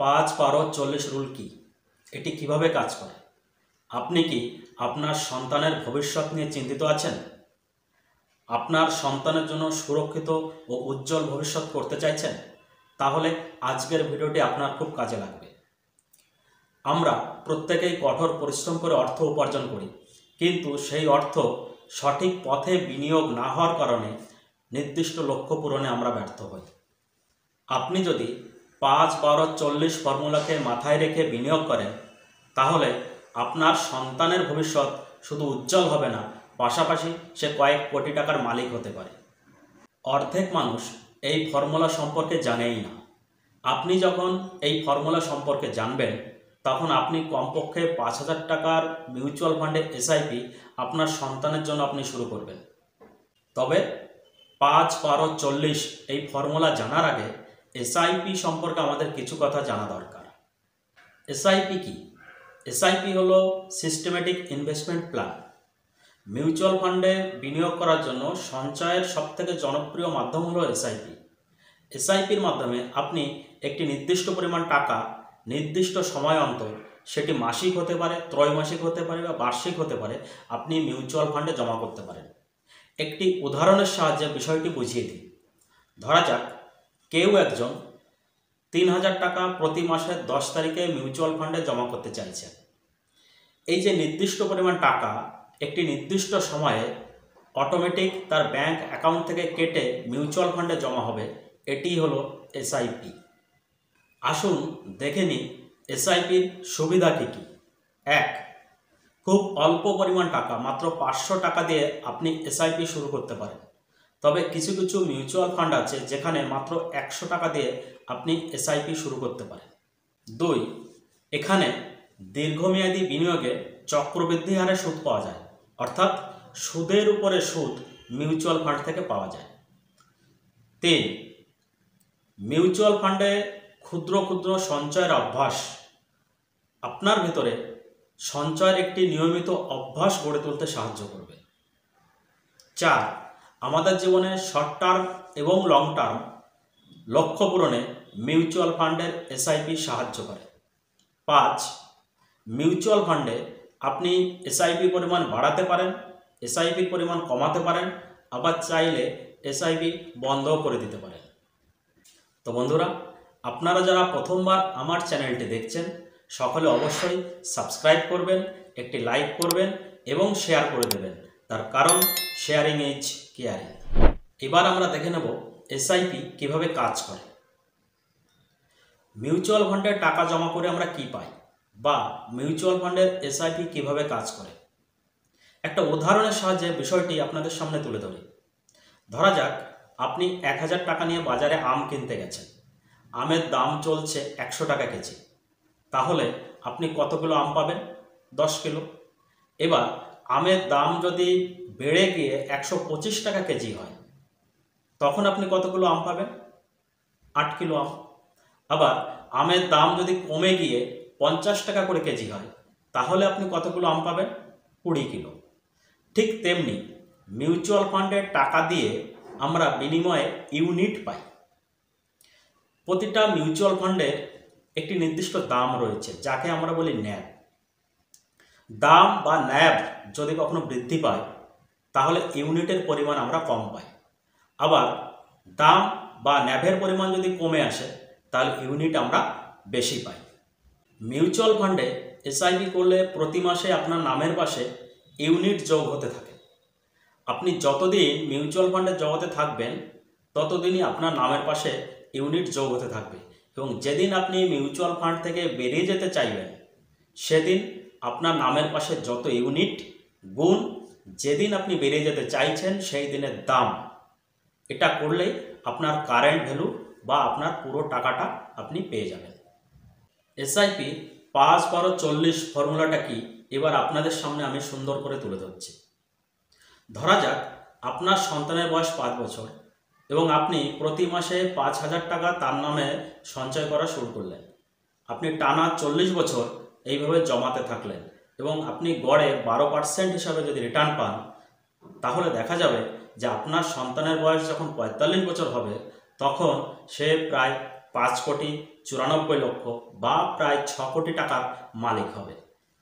5-12-40 rule কি, এটি কিভাবে কাজ করে? আপনি কি আপনার সন্তানের ভবিষ্যৎ নিয়ে চিন্তিত আছেন? আপনার সন্তানের জন্য সুরক্ষিত ও উজ্জ্বল ভবিষ্যৎ করতে চাইছেন? তাহলে আজকের ভিডিওটি আপনার খুব কাজে লাগবে। আমরা প্রত্যেকেই কঠোর পরিশ্রম করে অর্থ উপার্জন করি, কিন্তু সেই অর্থ সঠিক পথে বিনিয়োগ না হওয়ার কারণে নির্দিষ্ট লক্ষ্য পূরণে আমরা ব্যর্থ হই। আপনি যদি 5-12-40 ফর্মুলাকে মাথায় রেখে বিনিয়োগ করেন, তাহলে আপনার সন্তানের ভবিষ্যৎ শুধু উজ্জ্বল হবে না, পাশাপাশি সে কয়েক কোটি টাকার মালিক হতে পারে। অর্ধেক মানুষ এই ফর্মুলা সম্পর্কে জানেই না। আপনি যখন এই ফর্মুলা সম্পর্কে জানবেন, তখন আপনি কমপক্ষে 5,000 টাকার মিউচুয়াল ফান্ডে এসআইপি আপনার সন্তানের জন্য আপনি শুরু করবেন। তবে 5-12-40 এই ফর্মুলা জানার আগে এসআইপি সম্পর্কে আমাদের কিছু কথা জানা দরকার। এসআইপি কি? এসআইপি হলো সিস্টেমেটিক ইনভেস্টমেন্ট প্ল্যান। মিউচুয়াল ফান্ডে বিনিয়োগ করার জন্য সঞ্চয়ের সবথেকে জনপ্রিয় মাধ্যম হলো এসআইপি। এসআইপির মাধ্যমে আপনি একটি নির্দিষ্ট পরিমাণ টাকা নির্দিষ্ট সময় অন্তর, সেটি মাসিক হতে পারে, ত্রৈমাসিক হতে পারে বা বার্ষিক হতে পারে, আপনি মিউচুয়াল ফান্ডে জমা করতে পারেন। একটি উদাহরণের সাহায্যে বিষয়টি বুঝিয়ে দিই। ধরা যাক কেউ একজন 3,000 টাকা প্রতি মাসের 10 তারিখে মিউচুয়াল ফান্ডে জমা করতে চাইছেন। এই যে নির্দিষ্ট পরিমাণ টাকা একটি নির্দিষ্ট সময়ে অটোমেটিক তার ব্যাংক অ্যাকাউন্ট থেকে কেটে মিউচুয়াল ফান্ডে জমা হবে, এটিই হলো এসআইপি। আসুন দেখে নিই এসআইপির সুবিধা কী কী। 1. খুব অল্প পরিমাণ টাকা, মাত্র 500 টাকা দিয়ে আপনি এসআইপি শুরু করতে পারেন। তবে কিছু কিছু মিউচুয়াল ফান্ড আছে যেখানে মাত্র 100 টাকা দিয়ে আপনি এসআইপি শুরু করতে পারেন। 2. এখানে দীর্ঘমেয়াদী বিনিয়োগে চক্রবৃদ্ধি হারে সুদ পাওয়া যায়, অর্থাৎ সুদের উপরে সুদ মিউচুয়াল ফান্ড থেকে পাওয়া যায়। 3. মিউচুয়াল ফান্ডে ক্ষুদ্র ক্ষুদ্র সঞ্চয়ের অভ্যাস আপনার ভিতরে সঞ্চয়ের একটি নিয়মিত অভ্যাস গড়ে তুলতে সাহায্য করবে। 4. আমাদের জীবনে শর্ট টার্ম এবং লং টার্ম লক্ষ্য পূরণে মিউচুয়াল ফান্ডের এসআইপি সাহায্য করে। 5. মিউচুয়াল ফান্ডে আপনি এসআইপি পরিমাণ বাড়াতে পারেন, এসআইপির পরিমাণ কমাতে পারেন, আবার চাইলে এসআইপি বন্ধও করে দিতে পারেন। তো বন্ধুরা, আপনারা যারা প্রথমবার আমার চ্যানেলটি দেখছেন, সকলে অবশ্যই সাবস্ক্রাইব করবেন, একটি লাইক করবেন এবং শেয়ার করে দেবেন। তার কারণ শেয়ারিং ইজ কেয়ারিং। এবার আমরা দেখে নেব এসআইপি কিভাবে কাজ করে। মিউচুয়াল ফান্ডে টাকা জমা করে আমরা কি পাই, বা মিউচুয়াল ফান্ডের এসআইপি কিভাবে কাজ করে, একটা উদাহরণের সাহায্যে বিষয়টি আপনাদের সামনে তুলে ধরি। ধরা যাক আপনি 1,000 টাকা নিয়ে বাজারে আম কিনতে গেছেন। আমের দাম চলছে 100 টাকা কেজি। তাহলে আপনি কতগুলো আম পাবেন? 10 কিলো। এবার আমের দাম যদি বেড়ে গিয়ে 125 টাকা কেজি হয়, তখন আপনি কতগুলো আম পাবেন? 8 কিলো আম। আবার আমের দাম যদি কমে গিয়ে 50 টাকা করে কেজি হয়, তাহলে আপনি কতগুলো আম পাবেন? 20 কিলো। ঠিক তেমনি মিউচুয়াল ফান্ডে টাকা দিয়ে আমরা বিনিময়ে ইউনিট পাই। প্রতিটা মিউচুয়াল ফান্ডের একটি নির্দিষ্ট দাম রয়েছে, যাকে আমরা বলি ন্যাব। দাম বা ন্যাব যদি কখনো বৃদ্ধি পায়, তাহলে ইউনিটের পরিমাণ আমরা কম পাই। আবার দাম বা ন্যাবের পরিমাণ যদি কমে আসে, তাহলে ইউনিট আমরা বেশি পাই। মিউচুয়াল ফান্ডে এসআইপি করলে প্রতি মাসে আপনার নামের পাশে ইউনিট যোগ হতে থাকে। আপনি যতদিন মিউচুয়াল ফান্ডের জগতে থাকবেন, ততদিনই আপনার নামের পাশে ইউনিট যোগ হতে থাকবে, এবং যেদিন আপনি মিউচুয়াল ফান্ড থেকে বেরিয়ে যেতে চাইবেন, সেদিন আপনার নামের পাশে যত ইউনিট গুণ যেদিন আপনি বেরিয়ে যেতে চাইছেন সেই দিনের দাম, এটা করলেই আপনার কারেন্ট ভ্যালু বা আপনার পুরো টাকাটা আপনি পেয়ে যাবেন। এসআইপি 5-12-40 ফর্মুলাটা কি, এবার আপনাদের সামনে আমি সুন্দর করে তুলে ধরছি। ধরা যাক আপনার সন্তানের বয়স 5 বছর এবং আপনি প্রতি মাসে 5,000 টাকা তার নামে সঞ্চয় করা শুরু করলেন। আপনি টানা 40 বছর এইভাবে জমাতে থাকলেন এবং আপনি গড়ে 12% হিসাবে যদি রিটার্ন পান, তাহলে দেখা যাবে যে আপনার সন্তানের বয়স যখন 45 বছর হবে, তখন সে প্রায় 5,94,00,000 বা প্রায় 6 কোটি টাকার মালিক হবে।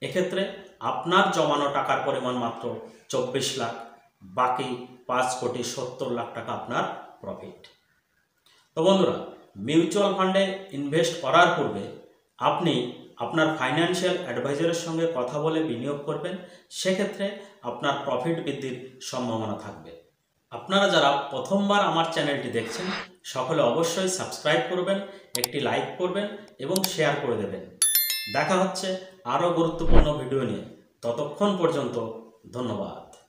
এক্ষেত্রে আপনার জমানো টাকার পরিমাণ মাত্র 24 লাখ, বাকি 5,70,00,000 টাকা আপনার প্রফিট। তো বন্ধুরা, মিউচুয়াল ফান্ডে ইনভেস্ট করার পূর্বে আপনি আপনার ফাইন্যান্সিয়াল অ্যাডভাইজারের সঙ্গে কথা বলে বিনিয়োগ করবেন, সেক্ষেত্রে আপনার প্রফিট বৃদ্ধির সম্ভাবনা থাকবে। আপনারা যারা প্রথমবার আমার চ্যানেলটি দেখছেন, সকলে অবশ্যই সাবস্ক্রাইব করবেন, একটি লাইক করবেন এবং শেয়ার করে দেবেন। দেখা হচ্ছে আরও গুরুত্বপূর্ণ ভিডিও নিয়ে। ততক্ষণ পর্যন্ত ধন্যবাদ।